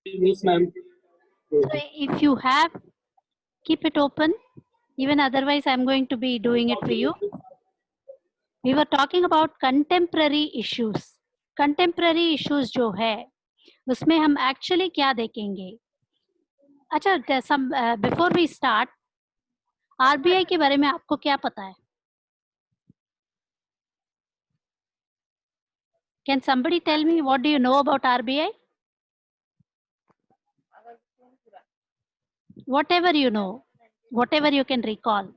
Yes, ma'am. So if you have, keep it open. Even otherwise, I'm going to be doing it for you. We were talking about contemporary issues. Contemporary issues जो है, उसमें हम actually क्या देखेंगे? अच्छा, before we start, RBI के बारे में आपको क्या पता है? Can somebody tell me what do you know about RBI? Whatever you know, whatever you can recall.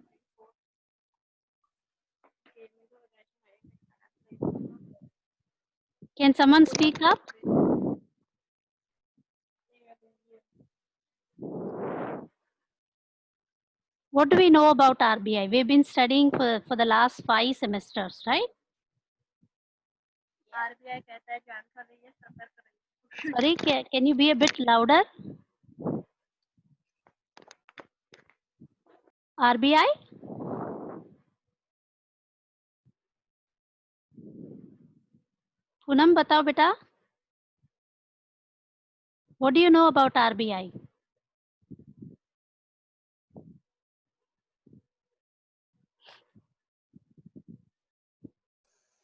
Can someone speak up? What do we know about RBI? We've been studying for the last 5 semesters, right? RBI कहता है जानकारी रहिए, सतर्क रहिए. Sorry, can you be a bit louder? RBI? Poonam बताओ बेटा. What do you know about RBI?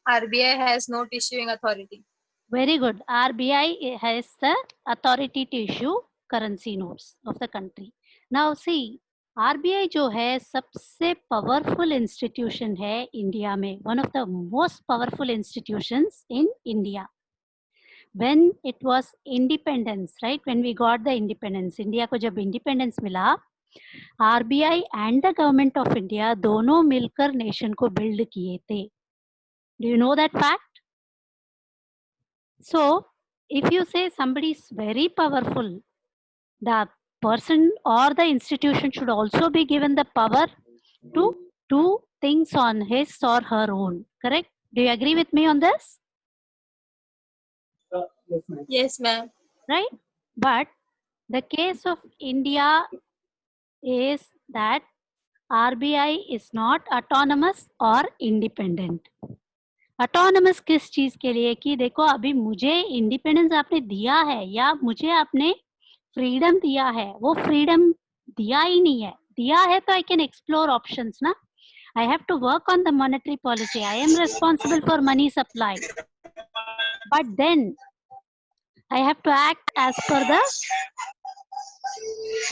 RBI has note issuing authority. Very good. RBI has the authority to issue currency notes of the country. Now see, RBI जो है सबसे powerful institution है India में. One of the most powerful institutions in India. When it was independence, right? When we got the independence, India को जब independence मिला, RBI and the government of India दोनों मिलकर nation को build किए थे. Do you know that fact? So, if you say somebody is very powerful, the person or the institution should also be given the power to do things on his or her own. Correct? Do you agree with me on this? Yes, ma'am. Yes, ma'am. Right? But the case of India is that RBI is not autonomous or independent. Autonomous किस चीज के लिए कि देखो अभी मुझे independence आपने दिया है या मुझे आपने फ्रीडम दिया है, वो फ्रीडम दिया ही नहीं है. दिया है तो आई कैन एक्सप्लोर ऑप्शंस ना. I have to work on the monetary policy. I am responsible for money supply. But then I have to act as per the.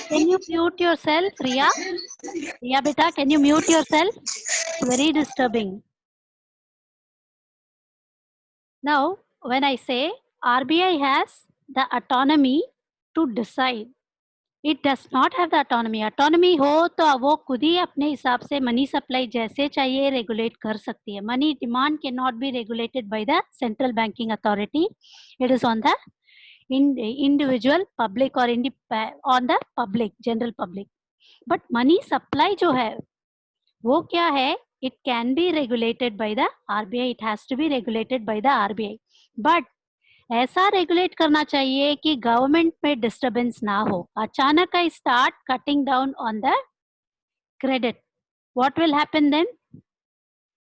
Can you mute yourself, Riya? Riya beta, can you mute yourself? Very disturbing. Now, when I say RBI has the autonomy to decide, it does not have the autonomy. Autonomy हो तो वो खुद ही अपने हिसाब से money supply जैसे चाहिए regulate कर सकती है. Money demand can not be regulated by the central banking authority. It is on the individual public or on the public, general public. But money supply जो है वो क्या है? It can be regulated by the RBI. It has to be regulated by the RBI. But ऐसा regulate करना चाहिए कि government में डिस्टर्बेंस ना हो. अचानक I start cutting down on the credit. What will happen then?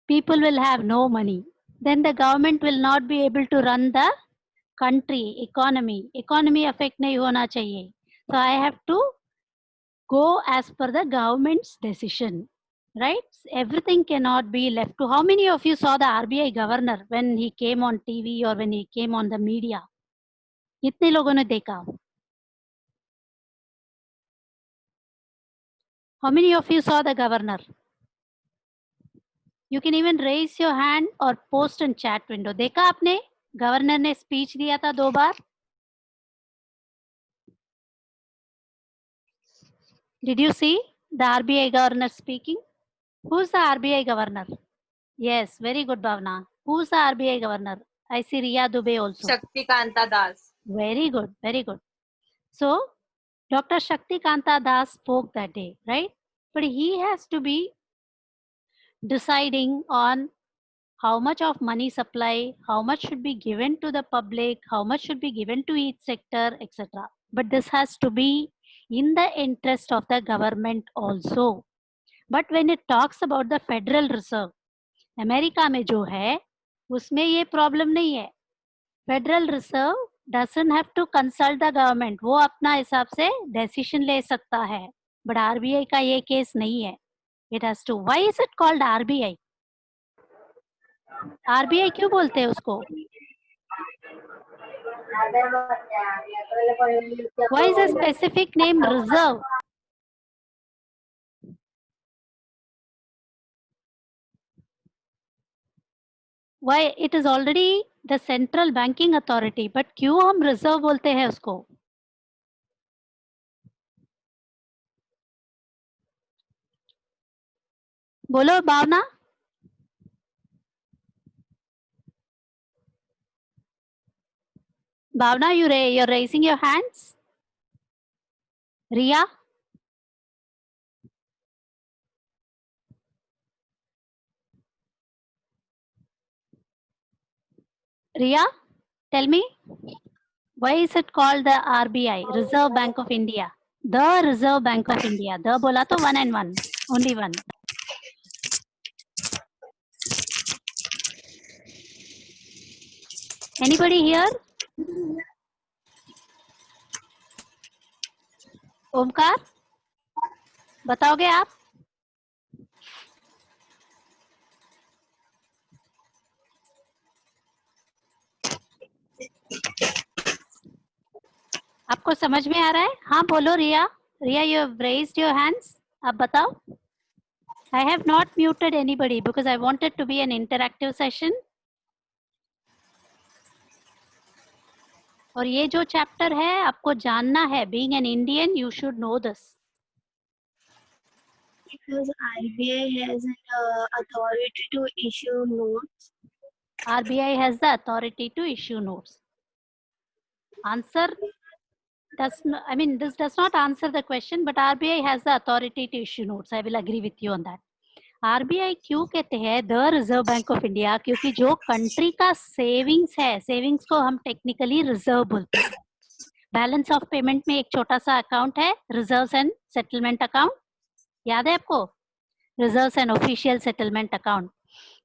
People will have no money. Then the government will not be able to run the country. Economy affect नहीं होना चाहिए. So I have to go as per the government's decision, right? Everything cannot be left to. How many of you saw the RBI governor when he came on TV or when he came on the media? कितने लोगों ने देखा? How many of you saw the governor? You can even raise your hand or post in chat window. देखा आपने? Governor ने speech दिया था 2 बार. Did you see the RBI governor speaking? Who's the RBI governor? Yes, very good, Bhavna. Who's the RBI governor? I see Riya Dubey also. Shakti Kanta Das. Very good, very good. So, Dr. Shakti Kanta Das spoke that day, right? But he has to be deciding on how much of money supply, how much should be given to the public, how much should be given to each sector, etc. But this has to be in the interest of the government also. But when it talks about the Federal Reserve, America में जो है उसमें ये problem नहीं है. Federal reserve doesn't have to consult the government, वो अपना हिसाब से decision ले सकता है, but RBI का ये केस नहीं है. It has to. Why is it called RBI? RBI क्यों बोलते हैं उसको? Why is a specific name reserve? Why? It is already the central banking authority, but क्यों हम reserve बोलते हैं उसको? बोलो भावना. Bhavna, you're raising your hands. Riya? Riya, tell me, why is it called the RBI, Reserve Bank of India? The Reserve Bank of India. The bola to one and one, only one. Anybody here? Omkar, बताओगे आप? आपको समझ में आ रहा है? हाँ बोलो रिया. रिया, you have raised your hands. आप बताओ. I have not muted anybody because I wanted to be an interactive session. और ये जो चैप्टर है आपको जानना है. Being an Indian, you should know this. Because RBI has an authority to issue notes. RBI has the authority to issue notes. Answer does not, I mean, this does not answer the question, but RBI has the authority to issue notes. I will agree with you on that. RBI क्यों कहते हैं the reserve bank of India? क्योंकि जो country का savings है, savings को हम technically reserve बोलते हैं. बैलेंस ऑफ पेमेंट में एक छोटा सा अकाउंट है, रिजर्व्स एंड सेटलमेंट अकाउंट. याद है आपको? Reserves and official settlement account.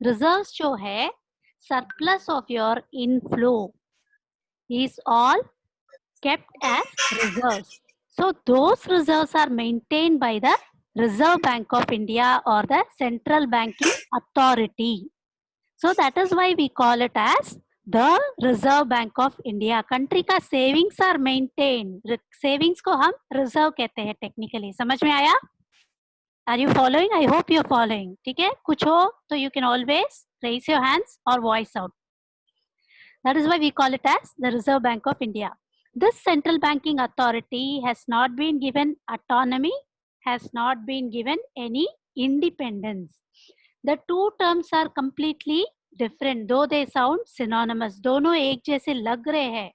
Reserves जो है, surplus of your inflow is all kept as reserves. So those reserves are maintained by the Reserve Bank of India or the Central Banking Authority. So that is why we call it as the Reserve Bank of India. Country का savings are maintained. Savings को हम reserve कहते हैं technically. समझ में आया? Are you following? I hope you're following. ठीक है? कुछ हो तो you can always raise your hands or voice out. That is why we call it as the Reserve Bank of India. This central banking authority has not been given autonomy, has not been given any independence. The two terms are completely different, though they sound synonymous. दोनों एक जैसे लग रहे हैं,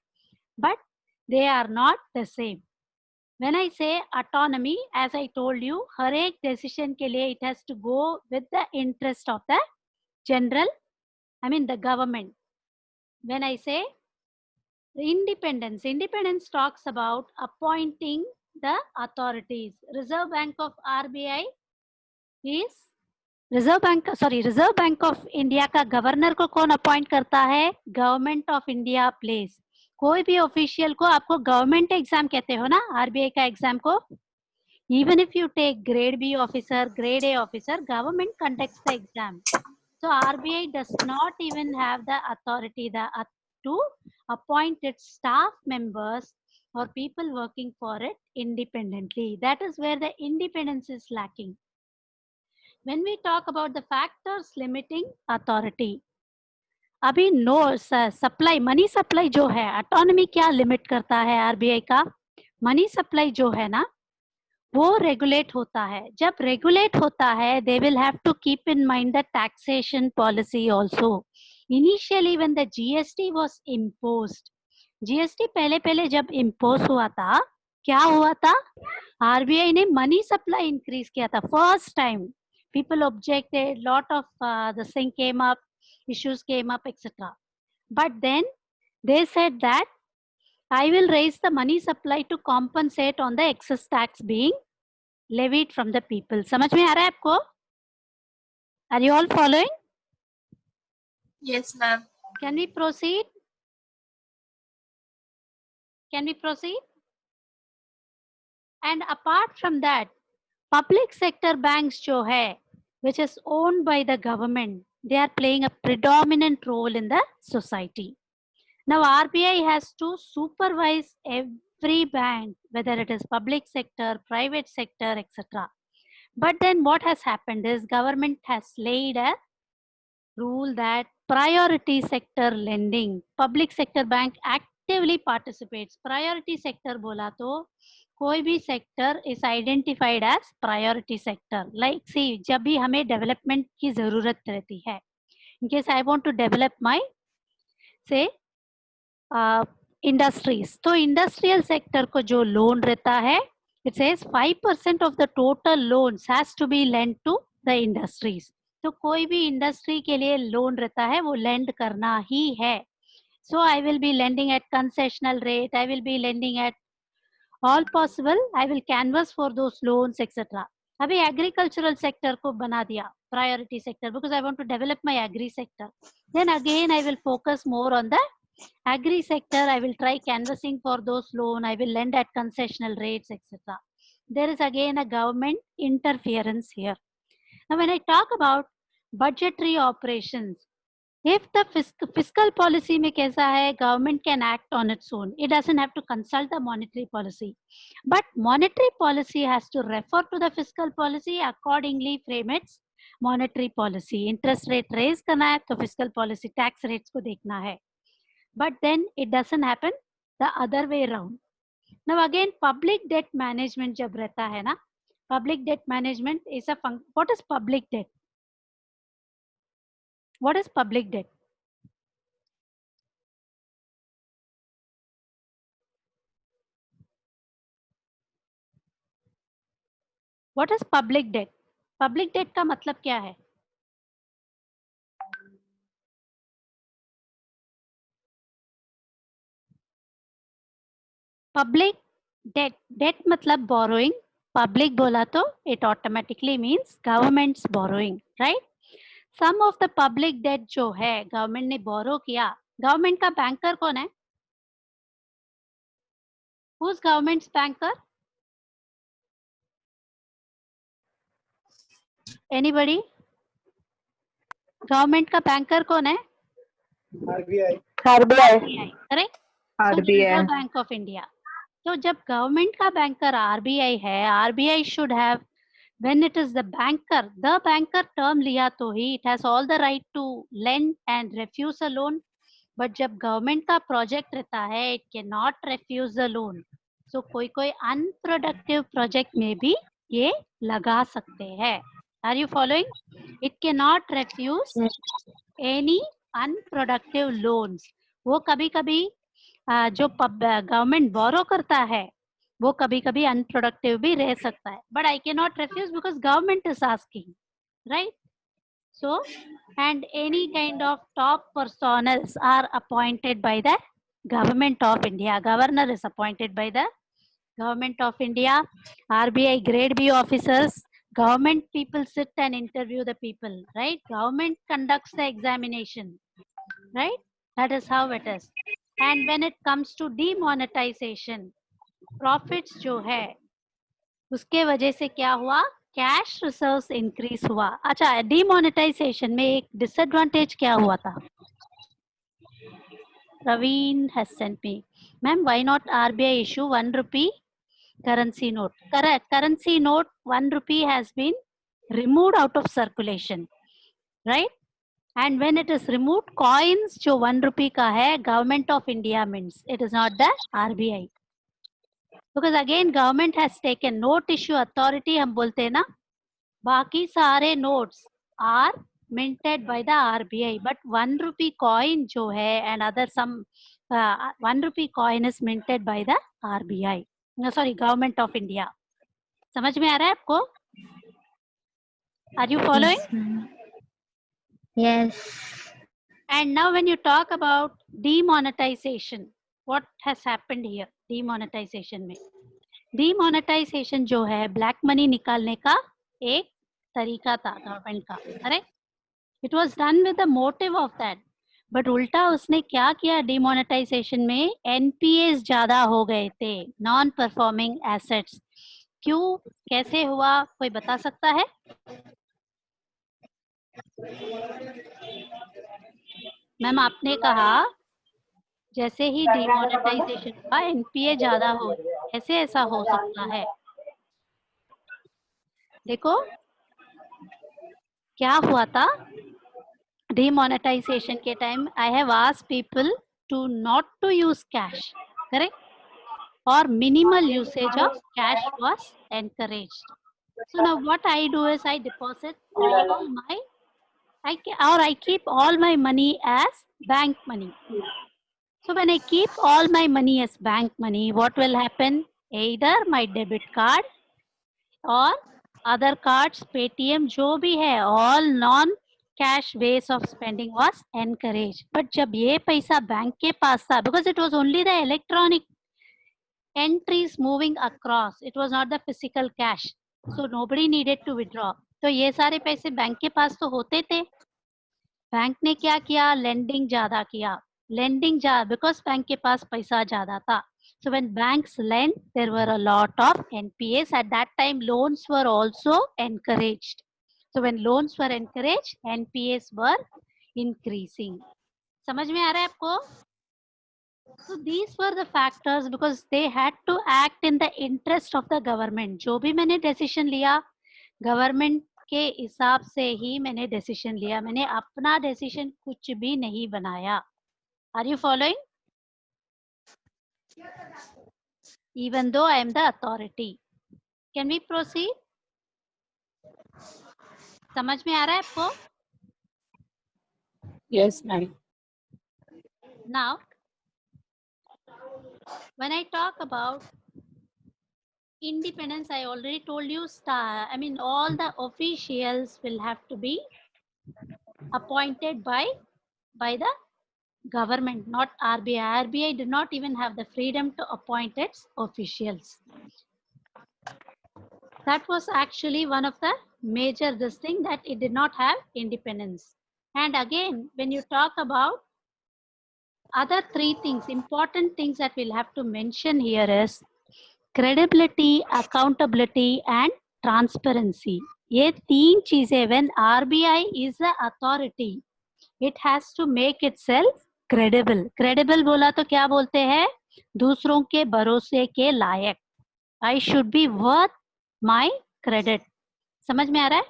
but they are not the same. When I say autonomy, as I told you, हर एक decision के लिए it has to go with the interest of the general, the government. When I say independence, independence talks about appointing the authorities. Reserve Bank of RBI is Reserve Bank of India का governor को कौन appoint करता है? Government of India place. कोई भी official को आपको government exam कहते हो ना, आरबीआई का एग्जाम को. Even if you take grade B officer, grade A officer, government conducts the exam. So RBI does not even have the authority to appoint its staff members or people working for it independently. That is where the independence is lacking. When we talk about the factors limiting authority, अभी no supply, money supply जो है, autonomy क्या limit करता है RBI का? Money supply जो है ना, वो रेगुलेट होता है. जब रेगुलेट होता है, they will have to keep in mind the taxation policy also. Initially when the GST was imposed, GST पहले जब इम्पोज हुआ था, क्या हुआ था? आरबीआई ने मनी सप्लाई इंक्रीज किया था first time. People objected, lot of the thing came up, issues came up, etc. But then they said that I will raise the money supply to compensate on the excess tax being levied from the people. समझ में आ रहा है आपको? Are you all following? Yes, ma'am. Can we proceed? Can we proceed? And apart from that, public sector banks जो है, which is owned by the government, they are playing a predominant role in the society. Now RBI has to supervise every bank, whether it is public sector, private sector, etc. But then what has happened is government has laid a rule that priority sector lending, public sector bank actively participates. Priority sector बोला तो कोई भी sector is identified as priority sector. Like see, जब भी हमें development की ज़रूरत रहती है, in case I want to develop my say industries, तो industrial sector को जो loan रहता है, it says 5% of the total loans has to be lent to the industries. तो कोई भी इंडस्ट्री के लिए लोन रहता है वो लेंड करना ही है. So I will be lending at concessional rate, I will be lending at all possible, I will canvas for those loans etcetera. अभी एग्रीकल्चरल सेक्टर को बना दिया priority sector because I want to develop my agri sector. Then again I will focus more on the agri sector. I will try canvassing for those loan, I will lend at concessional rates, etc. There is again a government interference here. Now when I talk about budgetary operations, if the fiscal policy में कैसा है, government can act on its own, it doesn't have to consult the monetary policy, but monetary policy has to refer to the fiscal policy, accordingly frame its monetary policy. Interest rate raise करना है तो fiscal policy tax rates को देखना है. But then it doesn't happen the other way around. Now again public debt management जब रहता है ना, public debt management is a what is public debt? What is public debt? What is public debt? Public debt का मतलब क्या है? Public debt, debt मतलब borrowing. Public बोला तो it automatically means government's borrowing, right? Some of the public debt जो है government ने borrow किया, government का banker कौन है? Who's government's banker? Anybody? Government का बैंकर कौन है? RBI. Correct, RBI. Bank of India. तो जब गवर्नमेंट का बैंकर आरबीआई है, RBI should have, when it is the banker term लिया तो ही it has all the right to lend and refuse a loan. But जब गवर्नमेंट का project रहता है, it can not refuse the loan. So कोई unproductive project में भी ये लगा सकते हैं. Are you following? It can not refuse any unproductive loans. वो कभी कभी जो गवर्नमेंट बोरो करता है वो कभी कभी अनप्रोडक्टिव भी रह सकता है. But I can not refuse because government is asking, right? So, and any kind of top personals are appointed by the government of India. Governor is appointed by the government of India. RBI grade B officers, government people sit and interview the people, right? Government conducts the examination, right? That is how it is. And when it comes to demonetization, profits जो है उसके वजह से क्या हुआ? Cash reserves increase हुआ. अच्छा, demonetisation में एक डिसएडवांटेज क्या हुआ था? Praveen has sent me, ma'am why not RBI issue 1 rupee currency note? Correct, currency note 1 rupee has been removed out of circulation, right? And when it is removed, coins जो 1 rupee का है, government of India mints, it is not the RBI. Because again government has taken note issue authority, हम बोलते हैं ना, बाकी सारे notes are minted by the RBI, but 1 rupee coin जो है and other some 1 rupee coin is minted by the RBI, no sorry, government of India. समझ में आ रहा है आपको? Are you following? Yes. And now when you talk about demonetization, what has happened here? Demonetization में, demonetization जो है black money निकालने का एक तरीका था गवर्नमेंट का, correct? It was done with the motive of that. But उल्टा उसने क्या किया डिमोनेटाइजेशन में, एनपीएस ज्यादा हो गए थे, नॉन परफॉर्मिंग एसेट्स। क्यों, कैसे हुआ, कोई बता सकता है? मैम आपने कहा जैसे ही डिमोनेटाइजेशन हुआ एनपीए ज्यादा हो, कैसे ऐसा हो सकता है? देखो क्या हुआ था, demonetization के time I have asked people to not to use cash, correct? Or minimal usage of cash was encouraged. So now what I do is I deposit all my, I keep all my money as bank money. So when I keep all my money as bank money, what will happen? Either my debit card और other cards, Paytm जो भी है, all non cash ways of spending was encourage. But जब ये पैसा bank के पास था, because it was only the electronic entries moving across, it was not the physical cash, so nobody needed to withdraw. तो ये सारे पैसे बैंक के पास तो होते थे, बैंक ने क्या किया, लेंडिंग ज्यादा किया, लेंडिंग ज्यादा, बिकॉज बैंक के पास पैसा ज्यादा था। So when banks lent, there were a lot of NPAs. At that time, loans were also encouraged. So when loans were encouraged, NPAs were increasing. समझ में आ रहा है आपको? So these were the factors because they had to act in the interest of the government. जो भी मैंने decision लिया, government के हिसाब से ही मैंने decision लिया, मैंने अपना decision कुछ भी नहीं बनाया. Are you following? Even though I am the authority. Can we proceed? समझ में आ रहा है आपको? Yes, ma'am. Now, when I talk about independence, I already told you, all the officials will have to be appointed by the government, not RBI. RBI did not even have the freedom to appoint its officials. That was actually one of the major this thing, that it did not have independence. And again, when you talk about other three things, important things that we'll have to mention here is credibility, accountability and transparency. ये तीन चीजें, when RBI is the authority, it has to make itself credible. Credible बोला तो क्या बोलते हैं, दूसरों के भरोसे के लायक. I should be worth my credit. समझ में आ रहा है?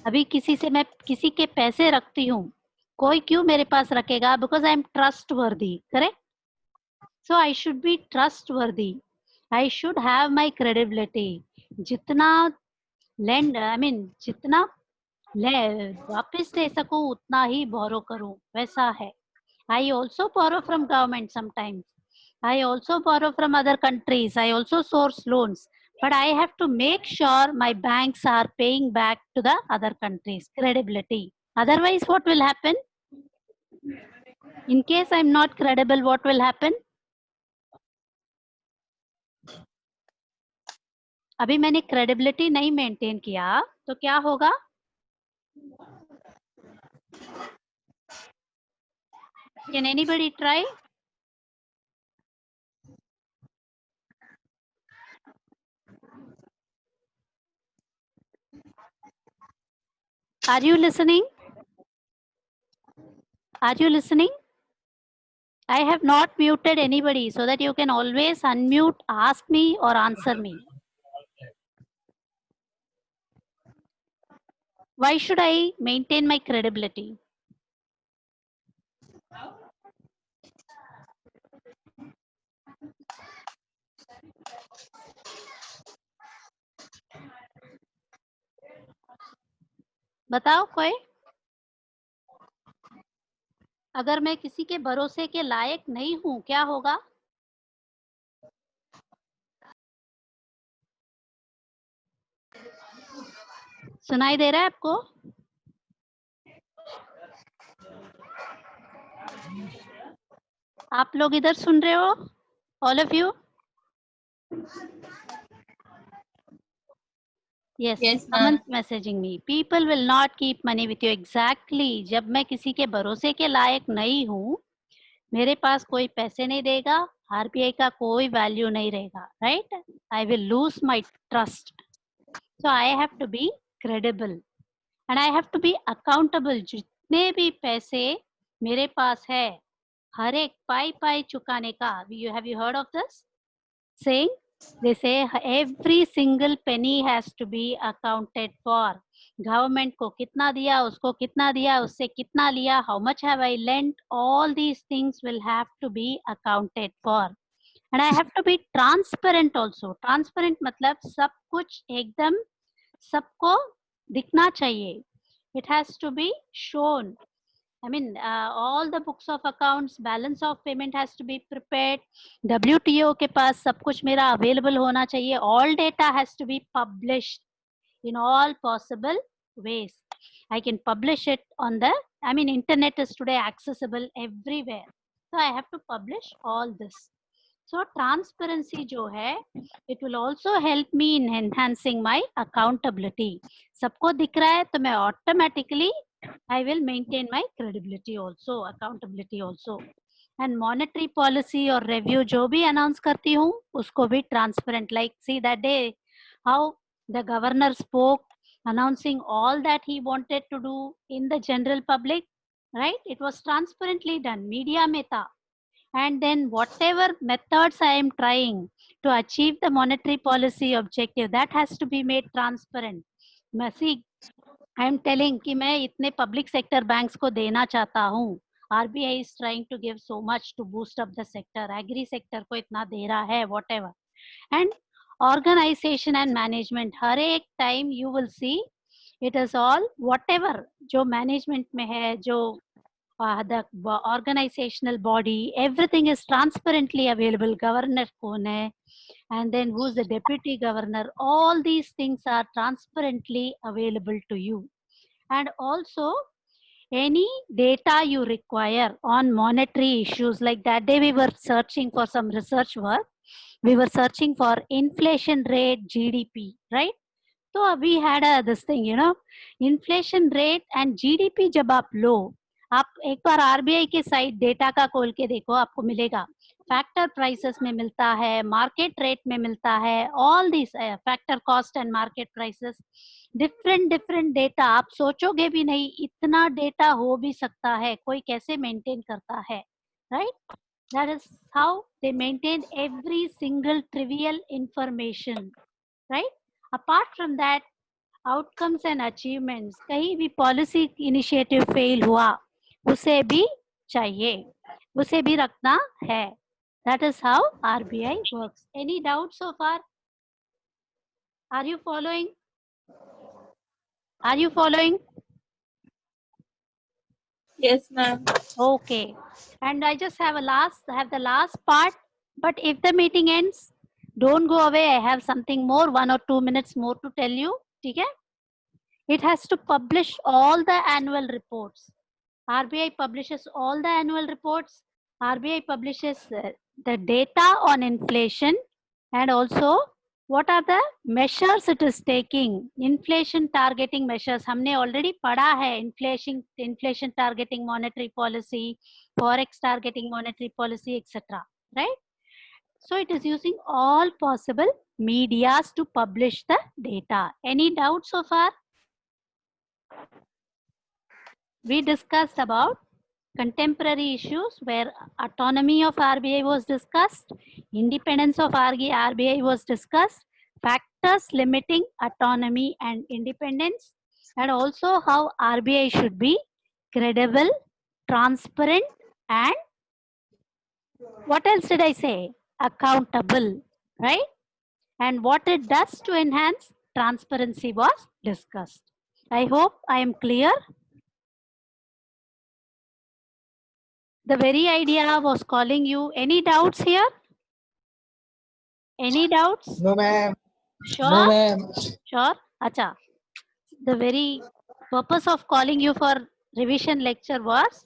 अभी किसी से मैं किसी के पैसे रखती हूँ, कोई क्यों मेरे पास रखेगा? Because I am trustworthy, correct? So I should be trustworthy, I should have my credibility. जितना जितना वापस दे सकूं उतना ही बोरो करूं, वैसा है. I also borrow from government sometimes, I also borrow from other countries, I also source loans, but I have to make sure my banks are paying back to the other countries. Credibility. Otherwise, what will happen? In case I'm not credible, what will happen? अभी मैंने credibility नहीं maintain किया तो क्या होगा? Can anybody try? Are you listening? Are you listening? I have not muted anybody so that you can always unmute, ask me or answer me. Why should I maintain my credibility? बताओ कोई. अगर मैं किसी के भरोसे के लायक नहीं हूं, क्या होगा? सुनाई दे रहा है आपको? आप लोग इधर सुन रहे हो? All of you? Yes, Yes, someone's ma'am. messaging me. People will not keep money with you. Exactly. जब मैं किसी के भरोसे के लायक नहीं हूँ, मेरे पास कोई पैसे नहीं देगा, आरबीआई का कोई वैल्यू नहीं रहेगा, right? I will lose my trust. So I have to be credible and I have to be accountable. जितने भी पैसे मेरे पास है, हर एक पाई पाई चुकाने का. You have you heard of this saying? They say every single penny has to be accounted for. Government को कितना दिया, उसको कितना दिया, उससे कितना लिया, how much have I lent, all these things will have to be accounted for. And I have to be transparent also. Transparent मतलब सब कुछ एकदम सबको दिखना चाहिए. It has to be shown. I mean, all the books of accounts, balance of payment has to be prepared. WTO के पास सब कुछ मेरा available होना चाहिए. All data has to be published in all possible ways. I can publish it on the, I mean, internet is today accessible everywhere. So I have to publish all this. So transparency जो है, it will also help me in enhancing my accountability. सबको दिख रहा है तो मैं automatically I will maintain my credibility also, accountability also. And monetary policy or review जो भी announce करती हूँ उसको भी transparent. Like see that day how the governor spoke announcing all that he wanted to do in the general public, right? It was transparently done. Media में था. And then whatever methods I am trying to achieve the monetary policy objective, that has to be made transparent. See, I am telling कि मैं इतने public sector banks को देना चाहता हूँ. RBI is trying to give so much to boost up the sector. Agri sector को इतना दे रहा है, whatever. And organization and management, हर एक time you will see it is all whatever जो management में है, जो the organizational body, everything is transparently available. Governor कौन है, and then who's the deputy governor, all these things are transparently available to you. And also any data you require on monetary issues, like that day we were searching for some research work, we were searching for inflation rate, GDP, right? So we had this thing, you know, inflation rate and GDP जब आप लो, आप एक बार RBI के site data का खोल के देखो, आपको मिलेगा. फैक्टर प्राइसेस में मिलता है, मार्केट रेट में मिलता है, all this factor cost and market prices, different data. आप सोचोगे भी नहीं इतना डेटा हो भी सकता है, कोई कैसे मेंटेन करता है, right? That is how they maintain every single trivial information, right? Apart from that, outcomes and achievements, कहीं भी policy initiative fail हुआ, उसे भी चाहिए, उसे भी रखना है. That is how RBI works. Any doubts so far? Are you following? Are you following? Yes, ma'am. Okay. And I just have the last part. But if the meeting ends, don't go away. I have something more, 1 or 2 minutes more to tell you. Okay? It has to publish all the annual reports. RBI publishes all the annual reports. RBI publishes the data on inflation, and also what are the measures it is taking. Inflation targeting measures हमने already पढ़ा है. Inflation targeting monetary policy, forex targeting monetary policy, etc. Right? So it is using all possible medias to publish the data. Any doubts so far? We discussed about contemporary issues where autonomy of RBI was discussed, independence of RBI was discussed, factors limiting autonomy and independence, and also how RBI should be credible, transparent, and what else did I say? Accountable, right? And what it does to enhance transparency was discussed. I hope I am clear. The very idea was calling you. Any doubts here? Any doubts? No, ma'am. Sure? No, ma'am. Sure? Acha. The very purpose of calling you for revision lecture was,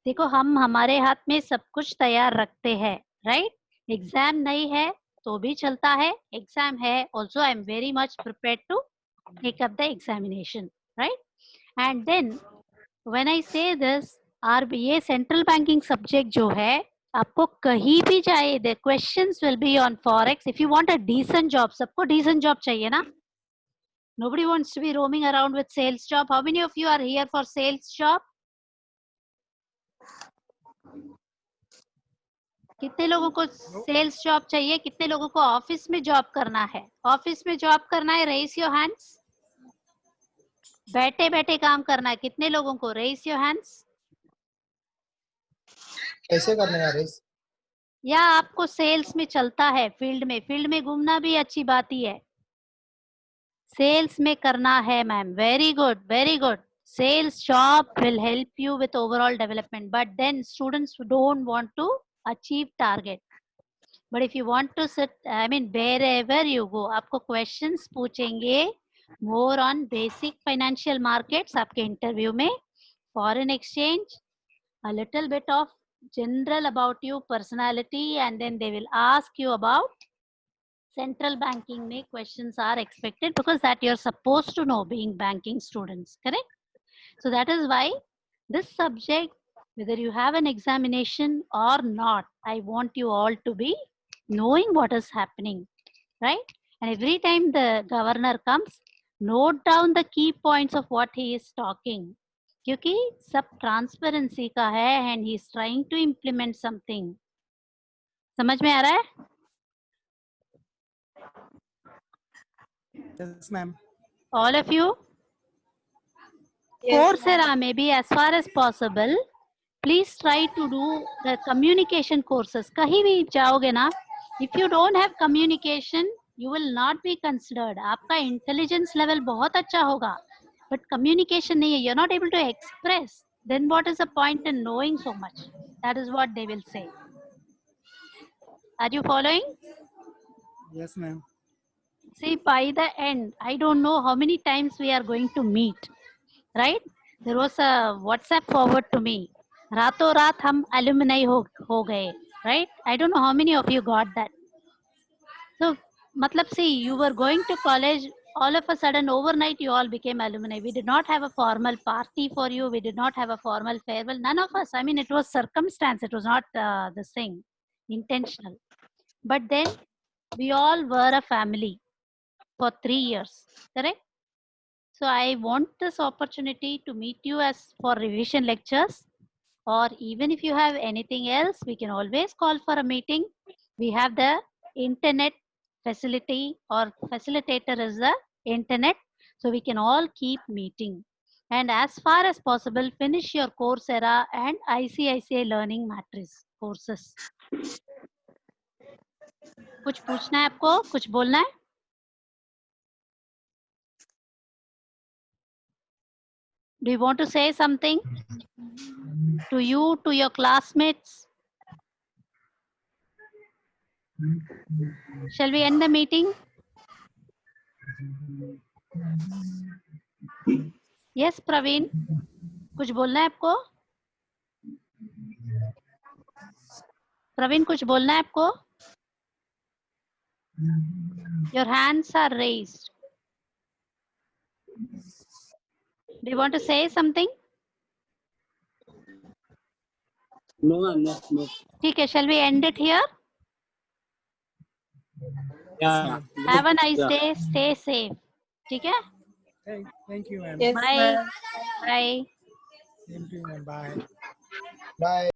देखो हम हमारे हाथ में सब कुछ तैयार रखते हैं, right? Exam नहीं है तो भी चलता है, exam है also I am very much prepared to take up the examination, right? And then when I say this, RBA central banking subject जो है, आपको कहीं भी जाए, the questions will be on forex. If you want a decent job, सबको decent job चाहिए ना? Nobody wants to be roaming around with sales job. How many of you are here for sales job? कितने लोगों को sales job चाहिए? कितने लोगों को ऑफिस में जॉब करना है? ऑफिस में जॉब करना है, रेज योर हैंड्स. बैठे बैठे काम करना है, कितने लोगों को? Raise your hands. कैसे करने यार रेस? या आपको सेल्स में चलता है, फील्ड में घूमना भी अच्छी बात ही है. सेल्स में करना है ma'am, very good very good. Sales job will help you with overall development, but then students don't want to achieve target. But if you want to sit, I mean wherever you go, आपको questions पूछेंगे more on basic financial markets आपके interview में, foreign exchange, a little bit of general about you personality, and then they will ask you about central banking में questions are expected because that you're supposed to know being banking students, correct? So that is why this subject, whether you have an examination or not, I want you all to be knowing what is happening, right? And every time the governor comes, note down the key points of what he is talking. क्योंकि सब transparency का है and he is trying to implement something. समझ में आ रहा है? Yes, ma'am. All of you? Coursera, maybe as far as possible, please try to do the communication courses. कहीं भी जाओगे ना, if you don't have communication, you will not be considered. आपका intelligence level बहुत अच्छा होगा, but communication नहीं है, you're not able to express. Then what is the point in knowing so much? That is what they will say. Are you following? Yes, ma'am. See, by the end, I don't know how many times we are going to meet, right? There was a WhatsApp forward to me. रातों रात हम alumni हो गए, right? I don't know how many of you got that. So, matlab, see, you were going to college, all of a sudden overnight you all became alumni. We did not have a formal party for you. We did not have a formal farewell. None of us. I mean, it was circumstance. It was not this thing, intentional. But then we all were a family for 3 years, correct? So I want this opportunity to meet you as for revision lectures, or even if you have anything else, we can always call for a meeting. We have the internet facility, or facilitator is the internet, so we can all keep meeting. And as far as possible, finish your Coursera and ICICI Learning Matrix courses. कुछ पूछना है आपको? कुछ बोलना है? Do you want to say something to you, to your classmates? Shall we end the meeting? Yes, Praveen. कुछ बोलना है आपको? Praveen, कुछ बोलना है आपको? Your hands are raised. Do you want to say something? No, ma'am, no. ठीक है, shall we end it here? Yeah. Have a nice Yeah. day. Stay safe. ठीक है? Thank you, ma'am. Yes, Bye. ma'am. Bye. Thank you, ma'am. Bye. Bye.